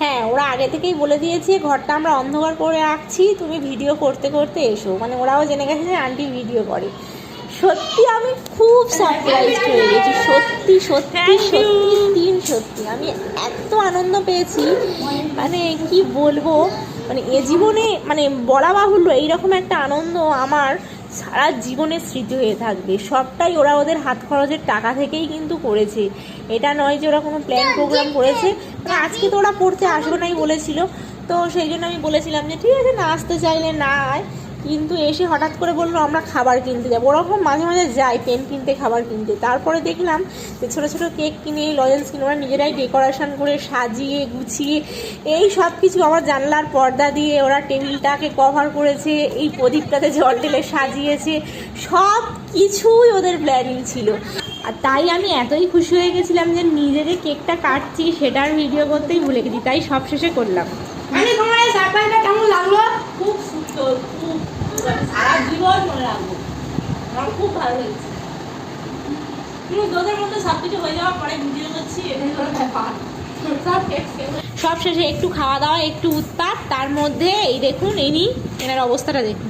হ্যাঁ, ওরা আগে থেকেই বলে দিয়েছে ঘরটা আমরা অন্ধকার করে রাখছি, তুমি ভিডিও করতে করতে এসো। মানে ওরাও জেনে গেছে যে আন্টি ভিডিও করে। সত্যি আমি খুব সারপ্রাইজ হয়ে গেছি, সত্যি সত্যি সত্যি সত্যি আমি এত আনন্দ পেয়েছি, মানে কি বলবো, মানে এ জীবনে মানে বলা বাহুল্য, এইরকম একটা আনন্দ আমার সারা জীবনের স্মৃতি হয়ে থাকবে। সবটাই ওরা ওদের হাত খরচের টাকা থেকেই কিন্তু করেছে, এটা নয় যে ওরা কোনো প্ল্যান প্রোগ্রাম করেছে। মানে আজকে তো ওরা পড়তে আসবে নাই বলেছিল, তো সেই জন্য আমি বলেছিলাম যে ঠিক আছে, না আসতে চাইলে না আয়। কিন্তু এসে হঠাৎ করে বললো আমরা খাবার কিনতে যাবো। ওরকম মাঝে মাঝে যায় পেন কিনতে, খাবার কিনতে। তারপরে দেখলাম যে ছোটো ছোটো কেক কিনে, লজেন্স কিনে ওরা নিজেরাই ডেকোরেশন করে সাজিয়ে গুছিয়ে এই সব কিছু, আমার জানলার পর্দা দিয়ে ওরা টেবিলটাকে কভার করেছে, এই প্রদীপটাতে জল ঢেলে সাজিয়েছে, সব কিছুই ওদের প্ল্যানিং ছিল। আর তাই আমি এতই খুশি হয়ে গেছিলাম যে নিজে যে কেকটা কাটছি সেটার ভিডিও করতেই ভুলে গেছি, তাই সব শেষে করলাম। মানে তোমার এই সারপ্রাইজটা কেমন লাগলো? খুব সুন্দর, খুব সারা জীবন মনে রাখবো, আমার খুব ভালো লেগেছে। কিন্তু তোদের মধ্যে সব কিছু হয়ে যাওয়ার পরে ভিডিও করছি, এটাই হলো ব্যাপার। সব শেষে একটু খাওয়া দাওয়া, একটু উৎপাত, তার মধ্যে এই দেখুন ইনি, এনার অবস্থাটা দেখুন।